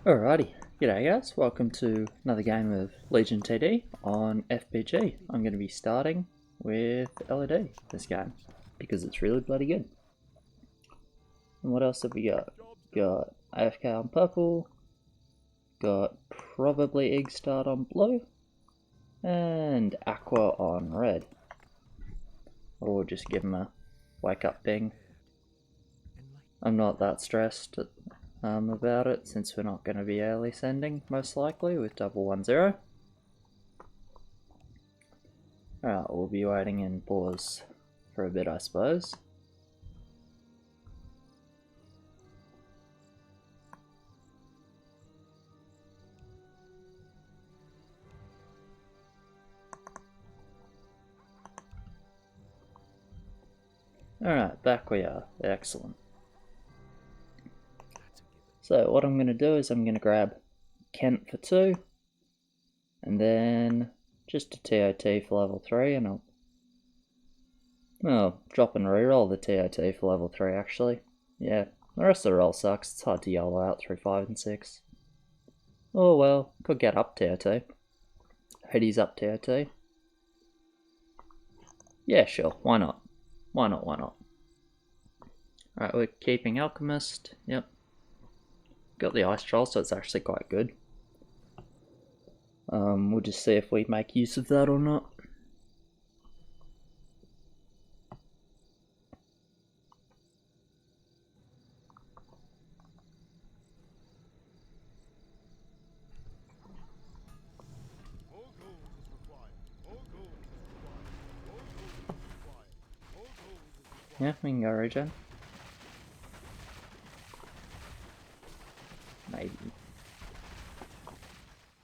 Alrighty, g'day guys, welcome to another game of Legion TD on FBG. I'm going to be starting with LED this game, because it's really bloody good. And what else have we got? Got AFK on purple, got probably Egg Start on blue, and Aqua on red. Or just give him a wake up ping. I'm not that stressed about it, since we're not going to be early sending, most likely, with 110. Alright, we'll be waiting in pause for a bit, I suppose. Alright, back we are. Excellent. So what I'm going to do is I'm going to grab Kent for 2, and then just a TOT for level 3, and I'll drop and reroll the TOT for level 3 actually. Yeah, the rest of the roll sucks, it's hard to YOLO out through 5 and 6. Oh well, could get up TOT. Hades up TOT. Yeah, sure, why not? Why not? Alright, we're keeping Alchemist, yep. Got the Ice Troll, so it's actually quite good. We'll just see if we make use of that or not. Yeah, we can go regen. Maybe.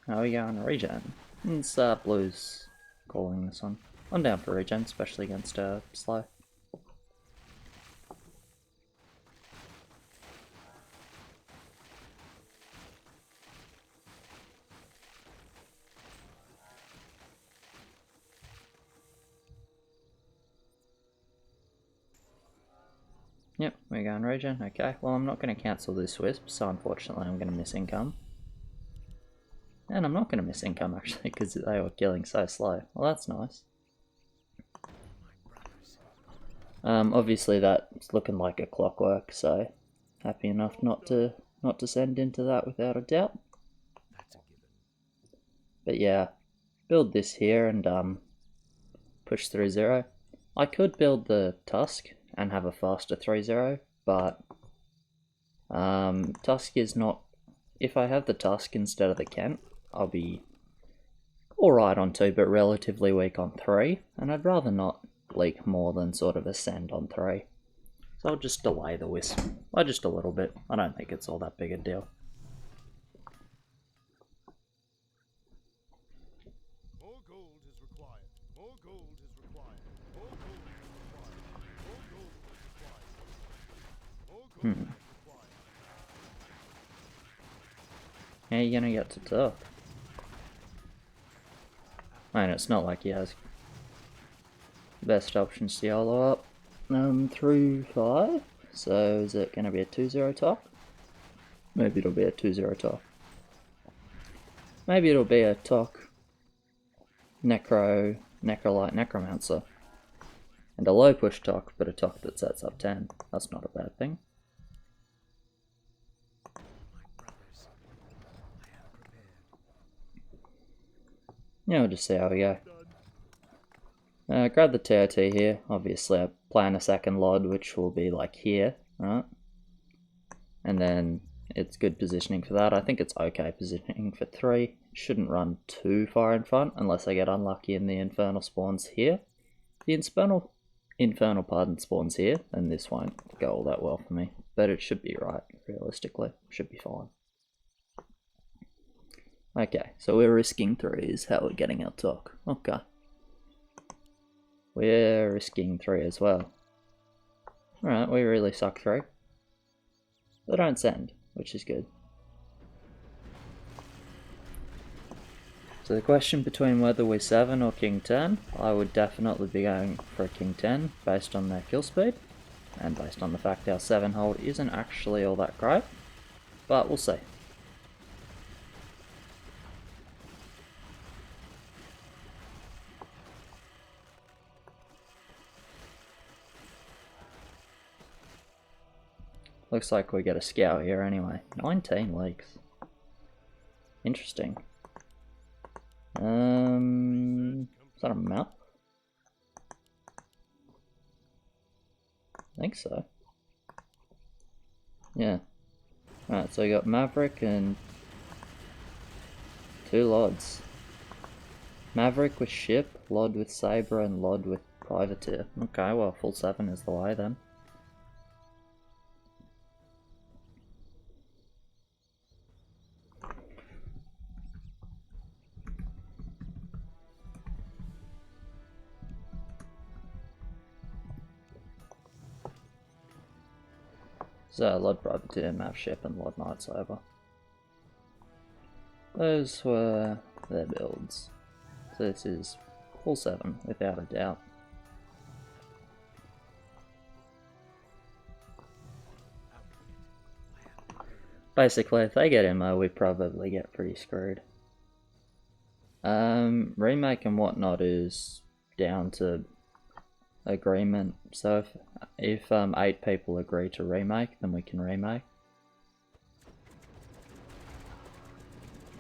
Oh, we go on regen. It's Blue's calling this one. I'm down for regen, especially against slow. Yep, we're going regen. Okay, well I'm not going to cancel this wisp, so unfortunately I'm going to miss income. And I'm not going to miss income actually, because they were killing so slow. Well, that's nice. Obviously that's looking like a clockwork, so happy enough not to send into that without a doubt. But yeah, build this here and push through 0. I could build the Tusk and have a faster 3-0, but Tusk is not. If I have the Tusk instead of the Kent, I'll be alright on 2, but relatively weak on 3, and I'd rather not leak more than sort of ascend on 3. So I'll just delay the wisp by just a little bit. I don't think it's all that big a deal. More gold is required. More gold is required. More gold is required. More gold is required. More gold is required. How are you gonna get to top? And it's not like he has best options to YOLO up through 5. So is it going to be a 2-0 top? Maybe it'll be a 2-0 top. Maybe it'll be a Tok Necrolite Necromancer. And a low push Tok, but a Tok that sets up 10. That's not a bad thing. Yeah, we'll just see how we go. Grab the TOT here. Obviously I plan a second LOD, which will be like here, right? And then it's good positioning for that. I think it's okay positioning for 3. Shouldn't run too far in front unless I get unlucky and the Infernal spawns here. The Infernal pardon spawns here, and this won't go all that well for me. But it should be right, realistically. Should be fine. Okay, so we're risking 3 is how we're getting our Tok. Okay. We're risking 3 as well. Alright, we really suck 3. They don't send, which is good. So the question between whether we're 7 or King 10, I would definitely be going for a King 10 based on their kill speed. and based on the fact our 7 hold isn't actually all that great, but we'll see. Looks like we get a scout here anyway. 19 leaks. Interesting. Is that a map? I think so. Yeah. Alright, so we got Maverick and 2 Lods. Maverick with ship, Lod with saber, and Lod with privateer. Okay, well, full 7 is the way then. So, Lod privateer, Mav ship, and Lod knight saber. Those were their builds. So this is full 7, without a doubt. Basically, if they get MO, we probably get pretty screwed. Remake and whatnot is down to agreement. So if 8 people agree to remake, then we can remake.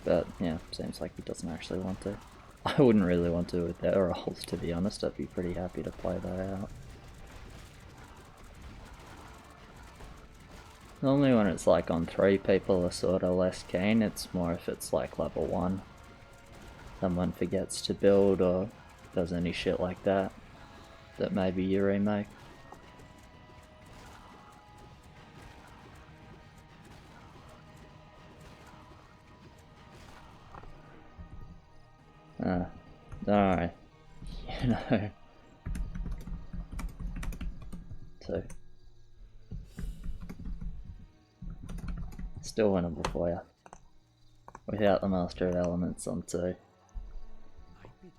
But yeah, seems like he doesn't actually want to. I wouldn't really want to with their roles, to be honest. I'd be pretty happy to play that out. Normally when it's like on 3 people are sort of less keen, it's more if it's like level 1. Someone forgets to build or does any shit like that, that maybe you remake. Don't worry. You know. 2. Still winnable for you. Without the Master of Elements on 2.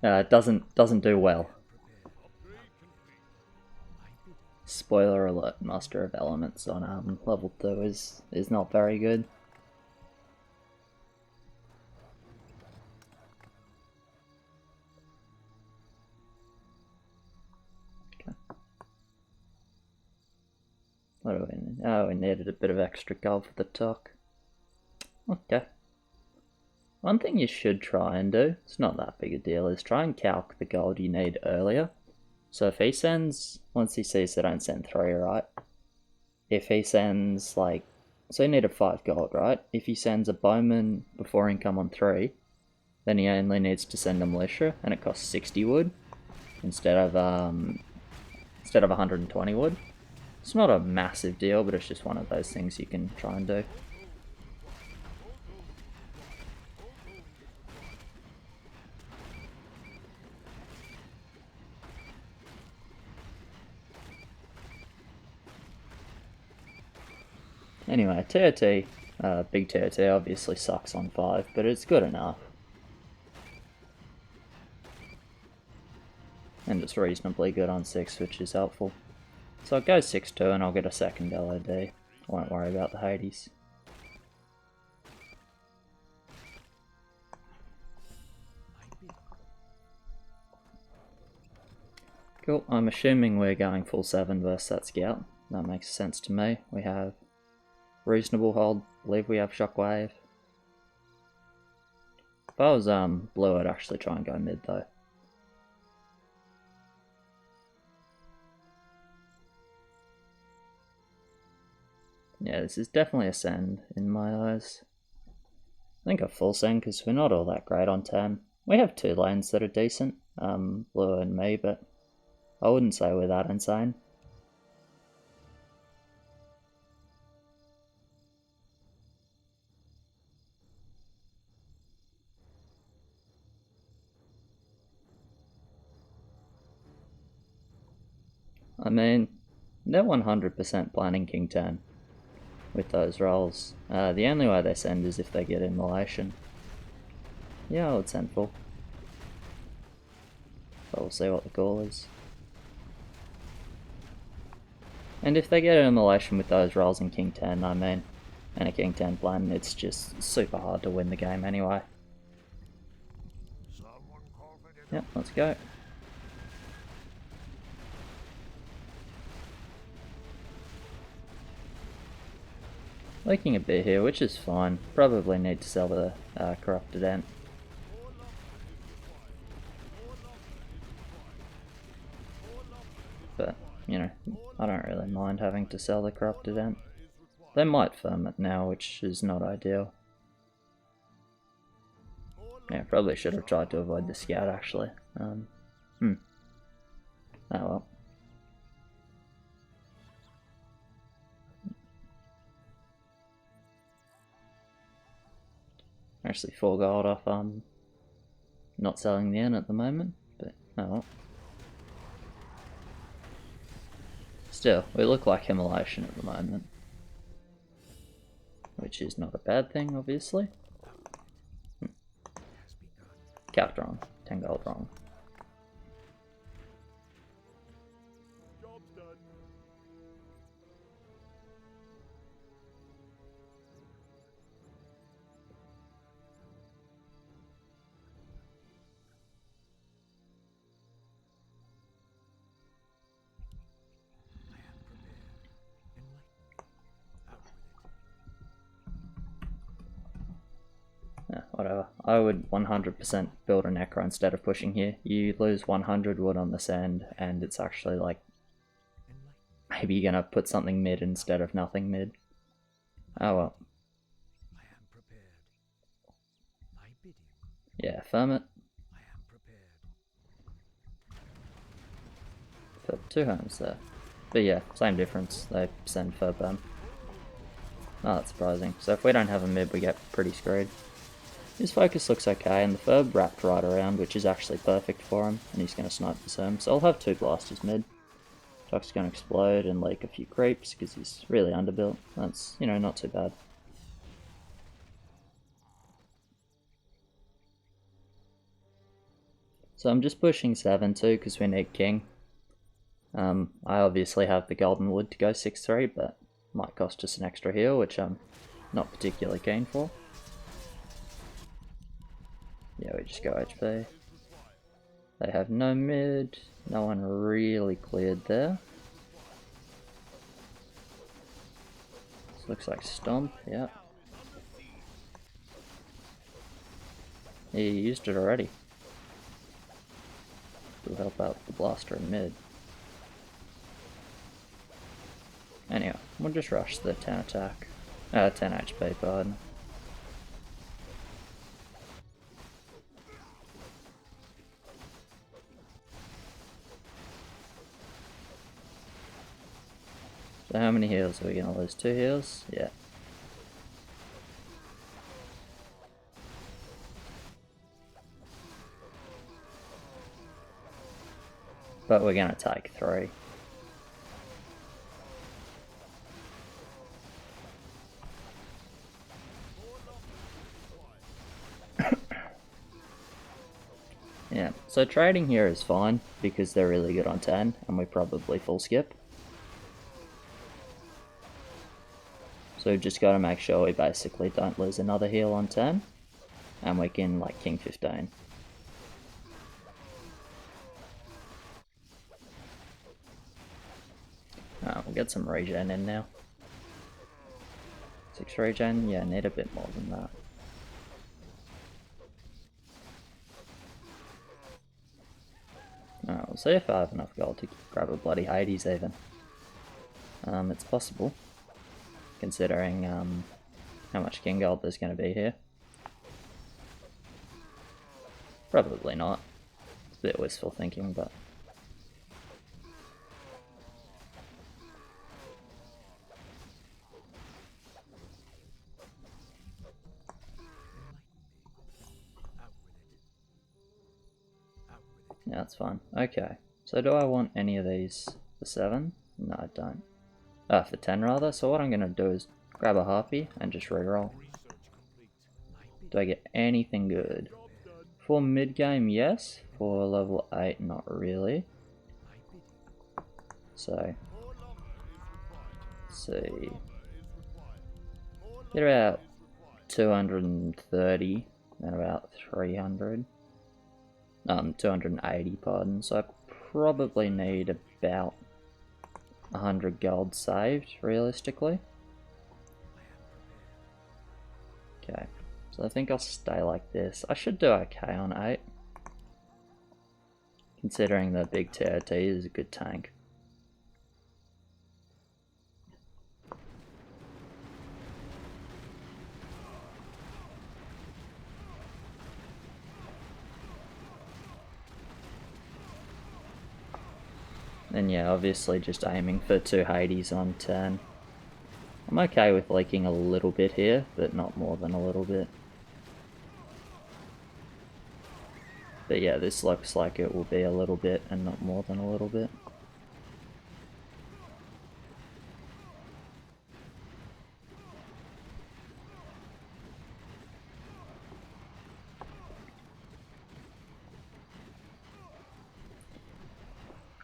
It doesn't do well. Spoiler alert, Master of Elements on level 2 is not very good. Okay. What do we need? Oh, we needed a bit of extra gold for the talk. Okay. One thing you should try and do, it's not that big a deal, is try and calc the gold you need earlier. So if he sends, once he sees they don't send 3, right? If he sends like, so you need a 5 gold, right? If he sends a bowman before income on 3, then he only needs to send a militia, and it costs 60 wood instead of 120 wood. It's not a massive deal, but it's just one of those things you can try and do. Anyway, TOT, big TOT obviously sucks on 5, but it's good enough. And it's reasonably good on 6, which is helpful. So I'll go 6-2 and I'll get a second LOD. I won't worry about the Hades. Cool, I'm assuming we're going full 7 versus that scout. That makes sense to me. We have reasonable hold, believe we have shockwave. If I was blue, I'd actually try and go mid though. Yeah, this is definitely a send in my eyes. I think a full send because we're not all that great on 10. We have 2 lanes that are decent, blue and me, but I wouldn't say we're that insane. I mean, they're 100% planning King 10 with those rolls. The only way they send is if they get immolation. Yeah, I would send full. But we'll see what the call is. And if they get an immolation with those rolls in King 10, I mean, and a King 10 plan, it's just super hard to win the game anyway. Yep, let's go. Leaking a bit here, which is fine. Probably need to sell the corrupted ant. But, you know, I don't really mind having to sell the corrupted ant. They might firm it now, which is not ideal. Yeah, probably should have tried to avoid the scout actually. Oh well. Actually 4 gold off not selling the inn at the moment, but oh well. Still, we look like immolation at the moment. Which is not a bad thing, obviously. Calc wrong. 10 gold wrong. Job's done. Yeah, whatever. I would 100% build a necro instead of pushing here. You lose 100 wood on the sand, and it's actually like maybe you're gonna put something mid instead of nothing mid. Oh well. I am prepared. I bid you. Yeah, firm it. I am prepared. Put 2 homes there. But yeah, same difference. They send Furb. Not that surprising. So if we don't have a mid, we get pretty screwed. His focus looks okay, and the Furb wrapped right around, which is actually perfect for him, and he's going to snipe this home. So I'll have 2 blasters mid. Tuck's going to explode and leak a few creeps, because he's really underbuilt. That's, you know, not too bad. So I'm just pushing 7 too, because we need king. I obviously have the golden wood to go 6-3, but might cost us an extra heal, which I'm not particularly keen for. Yeah, we just go HP. They have no mid, no one really cleared there. This looks like Stomp, yeah. He used it already. Will help out the blaster in mid. Anyway, we'll just rush the 10 attack. 10 HP, pardon. So how many heals are we going to lose? 2 heals? Yeah. But we're going to take 3. Yeah, so trading here is fine because they're really good on 10 and we probably full skip. So we've just got to make sure we basically don't lose another heal on 10 and we can like king 15. We'll get some regen in now. 6 regen? Yeah, need a bit more than that. We'll see if I have enough gold to grab a bloody Hades even. It's possible, considering how much king gold there's going to be here. Probably not. It's a bit wistful thinking, but... yeah, that's fine. Okay, so do I want any of these for 7? No, I don't. For 10 rather, so what I'm going to do is grab a harpy and just reroll. Do I get anything good? For mid-game, yes. For level 8, not really. So, let's see. Get about 230, and about 300. 280, pardon. So I probably need about 100 gold saved, realistically. Okay, so I think I'll stay like this. I should do okay on 8. Considering the big TOT is a good tank. And yeah, obviously just aiming for 2 Hades on 10. I'm okay with leaking a little bit here, but not more than a little bit. But yeah, this looks like it will be a little bit and not more than a little bit.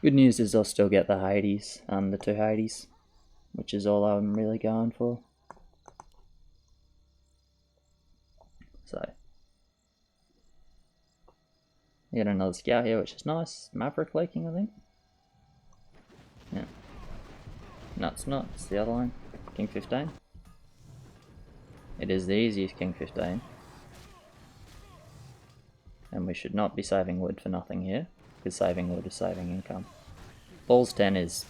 Good news is I'll still get the Hades, the 2 Hades, which is all I'm really going for. So, I get another scout here, which is nice. Maverick leaking, I think. Yeah. No, it's not. It's the other line. King 15. It is the easiest King 15. And we should not be saving wood for nothing here, because saving wood is saving income. Balls 10 is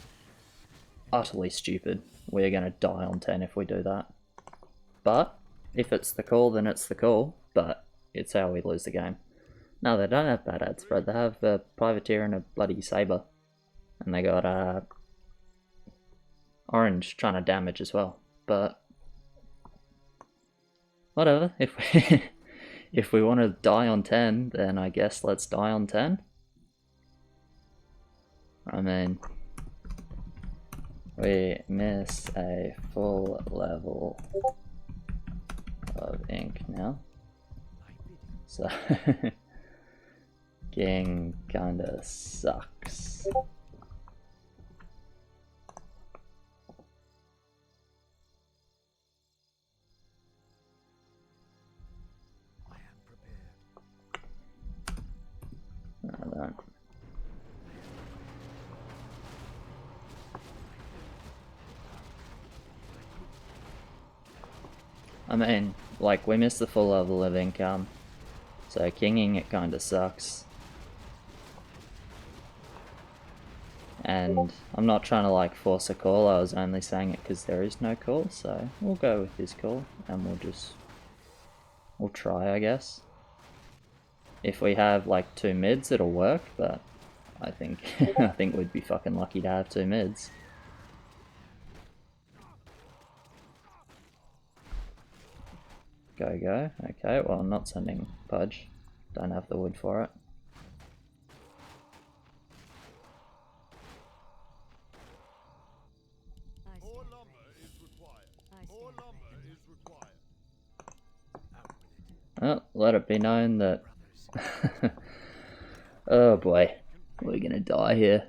utterly stupid. We're going to die on 10 if we do that. But, if it's the call, then it's the call. But, it's how we lose the game. No, they don't have bad ad spread. They have a privateer and a bloody saber. And they got orange trying to damage as well. But, whatever. If we want to die on 10, then I guess let's die on 10. I mean, we miss a full level of ink now. So, King kinda sucks. I mean, like, we missed the full level of income, so kinging it kinda sucks. And I'm not trying to like force a call, I was only saying it because there is no call, so we'll go with this call, and we'll try, I guess. If we have like 2 mids, it'll work, but I think I think we'd be fucking lucky to have 2 mids. Go. Okay, well, I'm not sending Pudge. Don't have the wood for it. More lumber is required. More lumber is required. Oh, let it be known that... Oh boy, we're gonna die here.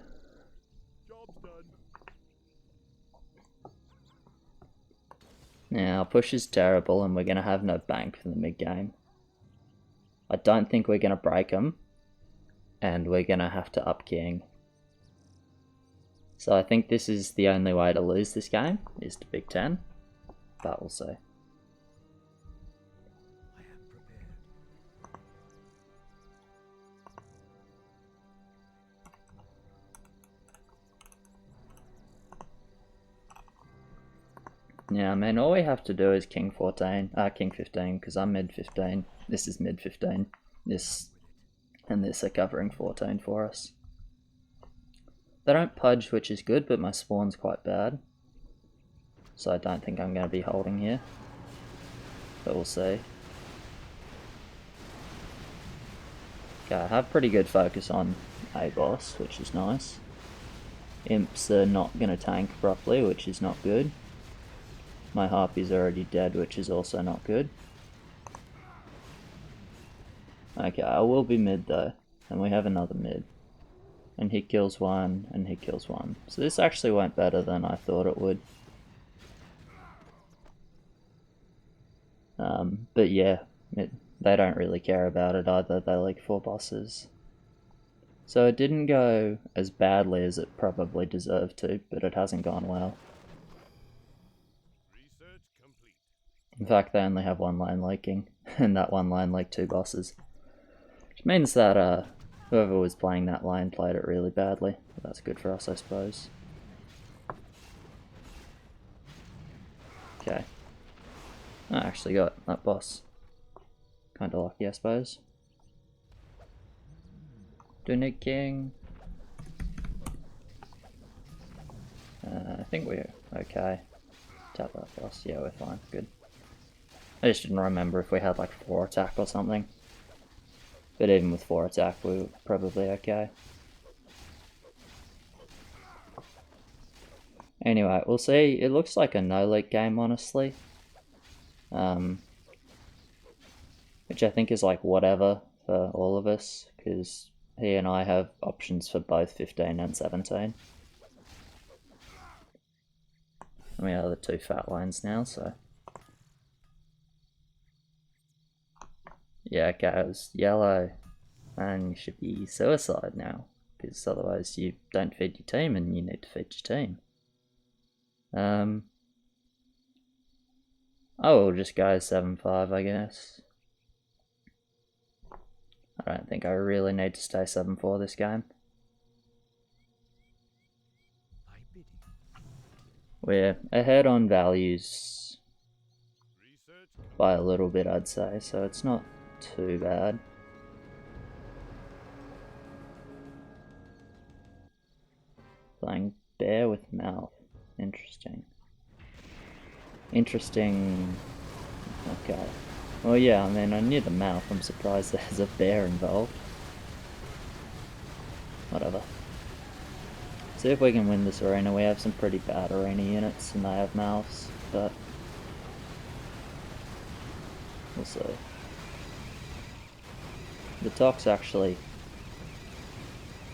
Job's done. Now, our push is terrible and we're gonna have no bank for the mid game. I don't think we're gonna break them, and we're gonna have to up king. So I think this is the only way to lose this game, is to Big 10, but we'll see. Yeah, I mean, all we have to do is King 15, because I'm mid 15. This is mid 15. This and this are covering 14 for us. They don't pudge, which is good, but my spawn's quite bad. So I don't think I'm going to be holding here. But we'll see. Okay, I have pretty good focus on A-boss, which is nice. Imps are not going to tank properly, which is not good. My Harpy's already dead, which is also not good. Okay, I will be mid though, and we have another mid. And he kills one, and he kills one. So this actually went better than I thought it would. But yeah, they don't really care about it either, they like 4 bosses. So it didn't go as badly as it probably deserved to, but it hasn't gone well. Research complete. In fact, they only have one lane leaking, and that one lane leaked 2 bosses. Which means that whoever was playing that lane played it really badly. But that's good for us, I suppose. Okay. I actually got that boss. Kinda lucky, I suppose. Dunit King. I think we're okay. Tap that boss. Yeah, we're fine. Good. I just didn't remember if we had like 4 attack or something. But even with 4 attack, we were probably okay. Anyway, we'll see. It looks like a no-leak game, honestly. Which I think is like whatever for all of us, because he and I have options for both 15 and 17. And we are the 2 fat lanes now, so... Yeah, okay, it was yellow, and you should be suicide now, because otherwise you don't feed your team, and you need to feed your team. I will just go 7-5, I guess. I don't think I really need to stay 7-4 this game. We're ahead on values by a little bit, I'd say, so it's not too bad. Playing bear with mouth. Interesting. Interesting. Okay. Well, yeah, I mean, I knew the mouth. I'm surprised there's a bear involved. Whatever. See if we can win this arena. We have some pretty bad arena units, and they have mouths, but we'll see. The Toc's actually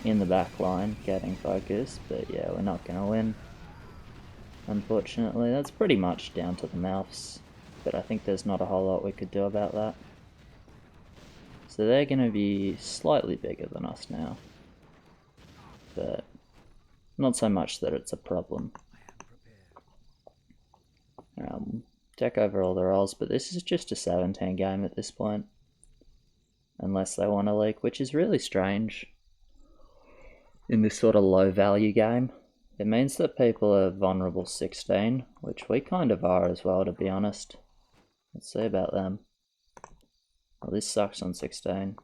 in the back line getting focused, but yeah, we're not going to win. Unfortunately, that's pretty much down to the mouths, but I think there's not a whole lot we could do about that. So they're going to be slightly bigger than us now, but not so much that it's a problem. Take over all the roles, but this is just a 17 game at this point. Unless they want to leak, which is really strange in this sort of low value game. It means that people are vulnerable 16, which we kind of are as well, to be honest. Let's see about them. Well, this sucks on 16.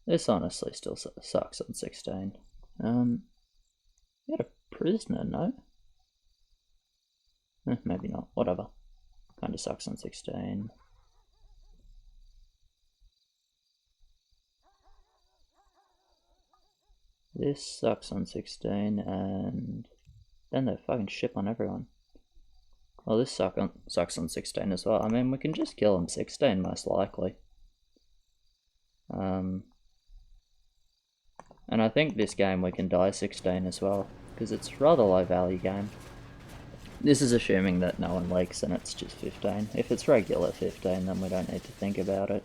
This honestly still sucks on 16. You got a prisoner, no? Maybe not, whatever. Kinda sucks on 16. This sucks on 16, and then they fucking ship on everyone. Well, this sucks on 16 as well. I mean, we can just kill them 16 most likely. And I think this game we can die 16 as well, because it's a rather low value game. This is assuming that no one leaks and it's just 15. If it's regular 15, then we don't need to think about it.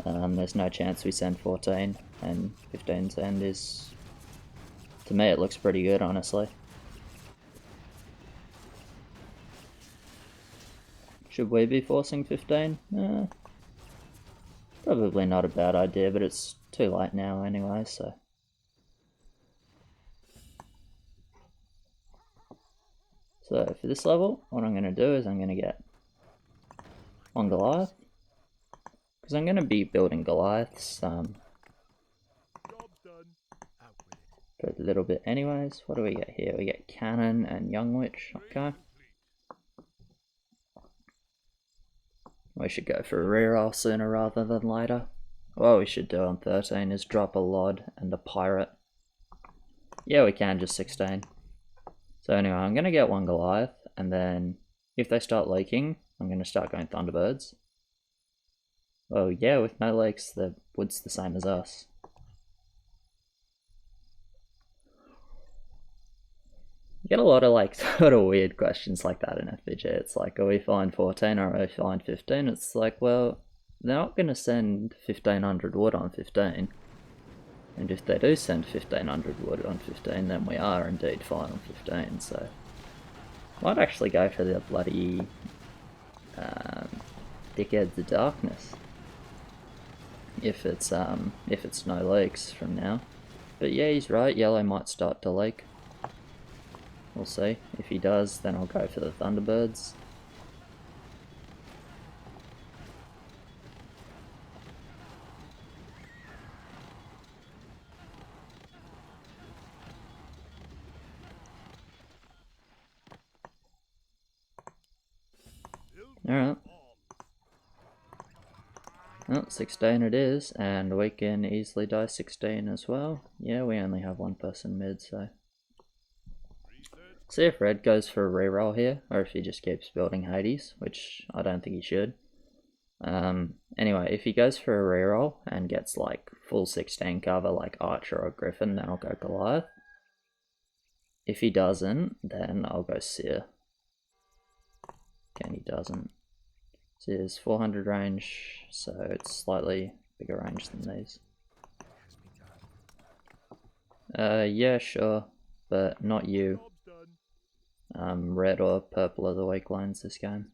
There's no chance we send 14, and 15's end is... To me it looks pretty good, honestly. Should we be forcing 15? Probably not a bad idea, but it's too late now anyway, so... So for this level, what I'm going to do is I'm going to get on Goliath. Because I'm going to be building Goliaths for a little bit anyways. What do we get here? We get Cannon and Young Witch. Okay. We should go for a reroll sooner rather than later. What we should do on 13 is drop a Lod and a Pirate. Yeah, we can, just 16. So anyway, I'm going to get one Goliath, and then if they start leaking, I'm going to start going Thunderbirds. Oh yeah, with no leaks, the wood's the same as us. You get a lot of like sort of weird questions like that in FBG. It's like, are we fine 14 or are we fine 15? It's like, well, they're not going to send 1500 wood on 15. And if they do send 1500 wood on 15, then we are indeed fine on 15, so... Might actually go for the bloody Dickheads of Darkness. If it's no leaks from now. But yeah, he's right, yellow might start to leak. We'll see. If he does, then I'll go for the Thunderbirds. Alright. Oh, 16 it is, and we can easily die 16 as well. Yeah, we only have one person mid, so... See if red goes for a reroll here, or if he just keeps building Hades, which I don't think he should. Anyway, if he goes for a reroll and gets like full 16 cover like Archer or Griffin, then I'll go Goliath. If he doesn't, then I'll go Seer. Okay, he doesn't. Seer's 400 range, so it's slightly bigger range than these. Yeah, sure, but not you. Red or purple are the weak lines this game.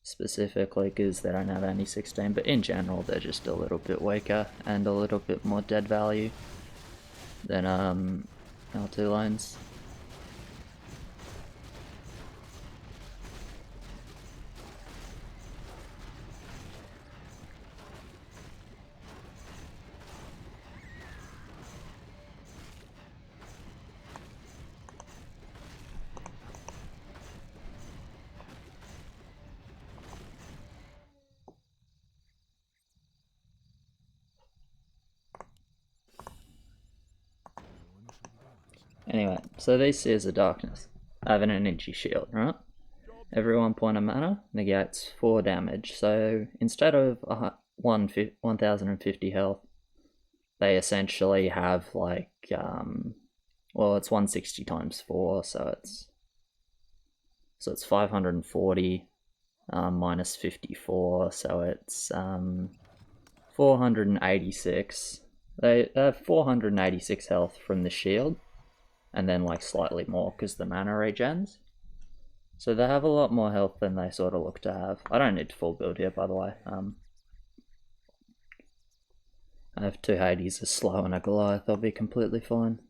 Specifically because they don't have any 16, but in general they're just a little bit weaker and a little bit more dead value than our two lines. Anyway, so these Seers of Darkness have an energy shield, right? Every 1 point of mana negates 4 damage, so instead of 1050 health, they essentially have like, well, it's 160 times 4, so it's 540 minus 54, so it's 486. They have 486 health from the shield, and then like slightly more because the mana regens. So they have a lot more health than they sort of look to have. I don't need to full build here, by the way. I have 2 Hades, a slow and a Goliath, I'll be completely fine.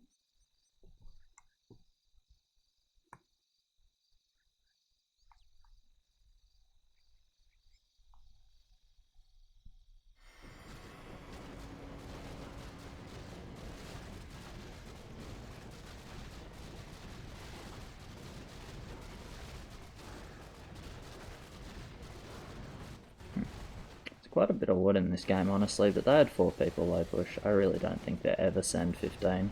Quite a bit of wood in this game, honestly, but they had 4 people low push. I really don't think they ever send 15.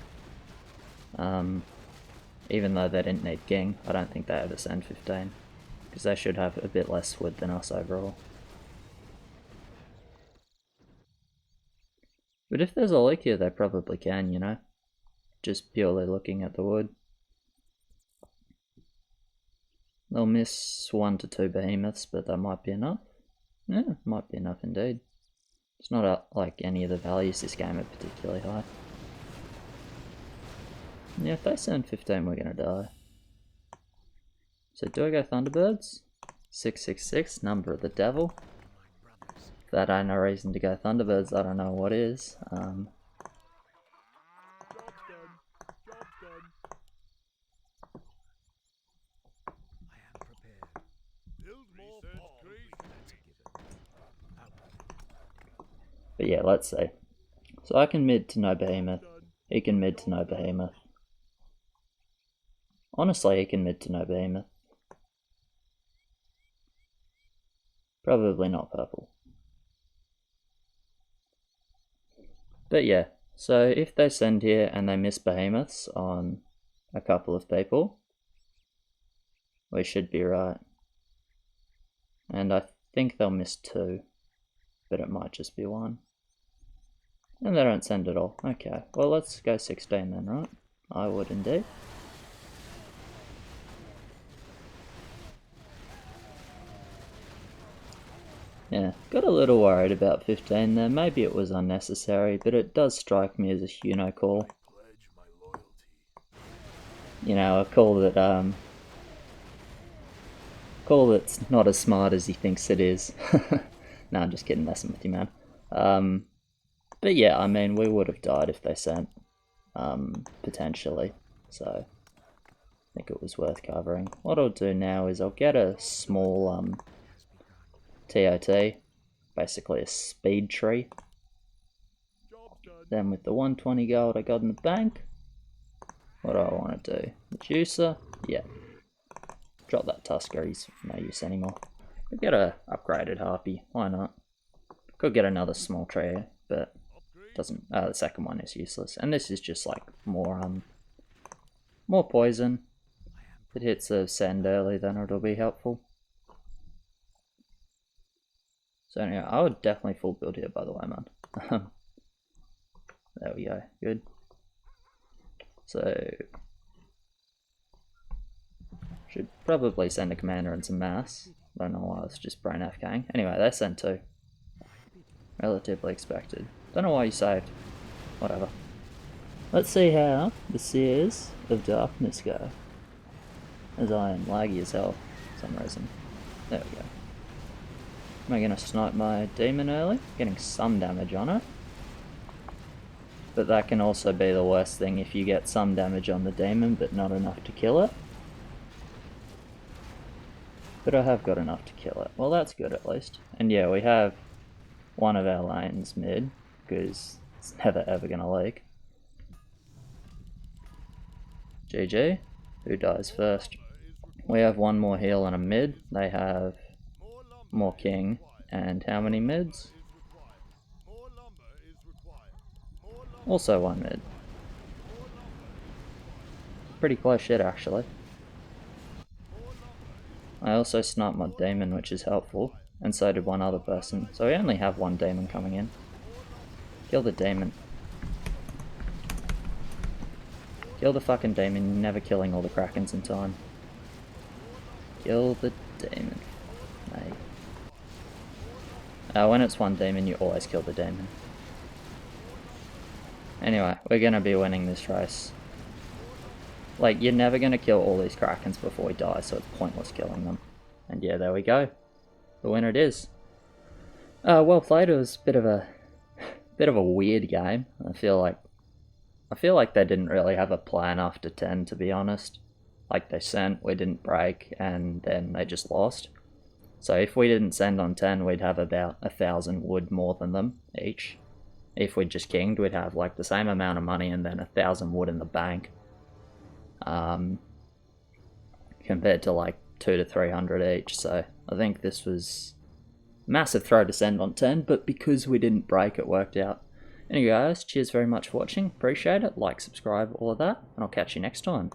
Even though they didn't need Ging, I don't think they ever send 15. Because they should have a bit less wood than us overall. But if there's a leak here, they probably can, you know? Just purely looking at the wood. They'll miss 1 to 2 behemoths, but that might be enough. Yeah, might be enough indeed. It's not like any of the values this game are particularly high. Yeah, if they send 15, we're gonna die. So do I go Thunderbirds? 666, number of the devil. If that ain't a reason to go Thunderbirds, I don't know what is. But yeah, let's see. So I can mid to no behemoth. He can mid to no behemoth. Honestly, he can mid to no behemoth. Probably not purple. But yeah, so if they send here and they miss behemoths on a couple of people, we should be right. And I think they'll miss 2, but it might just be 1. And they don't send at all. Okay, well let's go 16 then, right? I would indeed. Yeah, got a little worried about 15 there. Maybe it was unnecessary, but it does strike me as a Huno call. You know, a call that's not as smart as he thinks it is. No, I'm just kidding, messing with you, man. But yeah, I mean, we would have died if they sent, potentially. So, I think it was worth covering. What I'll do now is I'll get a small, TOT, basically a speed tree. Then with the 120 gold I got in the bank, what do I want to do? The juicer? Yeah. Drop that Tusker, he's no use anymore. Could get a upgraded harpy, why not? Could get another small tree, but doesn't. The second one is useless, and this is just like more poison. If it hits a send early, then it'll be helpful. So anyway, I would definitely full build here, by the way, man. There we go, good. So should probably send a commander and some mass. Don't know why I was just brain FKing. Anyway, they sent 2. Relatively expected. Don't know why you saved. Whatever. Let's see how the Seers of Darkness go. As I am laggy as hell for some reason. There we go. Am I gonna snipe my demon early? Getting some damage on it. But that can also be the worst thing if you get some damage on the demon but not enough to kill it. But I have got enough to kill it. Well, that's good at least. And yeah, we have one of our lanes mid, because it's never ever gonna leak. GG. Who dies first? We have one more heal and a mid. They have more king. And how many mids? Also one mid. Pretty close shit actually. I also sniped my demon, which is helpful, and so did one other person, so we only have one demon coming in. Kill the demon. Kill the fucking demon, you're never killing all the krakens in time. Kill the demon. Mate. When it's one demon, you always kill the demon. Anyway, we're gonna be winning this race. Like, you're never gonna kill all these krakens before we die, so it's pointless killing them. And yeah, there we go. The winner it is. Well played. It was a bit of a weird game. I feel like they didn't really have a plan after 10, to be honest. Like, they sent, we didn't break, and then they just lost. So if we didn't send on 10, we'd have about 1,000 wood more than them each. If we'd just kinged, we'd have like the same amount of money and then 1,000 wood in the bank. Compared to like 200 to 300 each, so I think this was a massive throw to send on 10, but because we didn't break, it worked out. Anyway guys, cheers very much for watching, appreciate it, like, subscribe, all of that, and I'll catch you next time.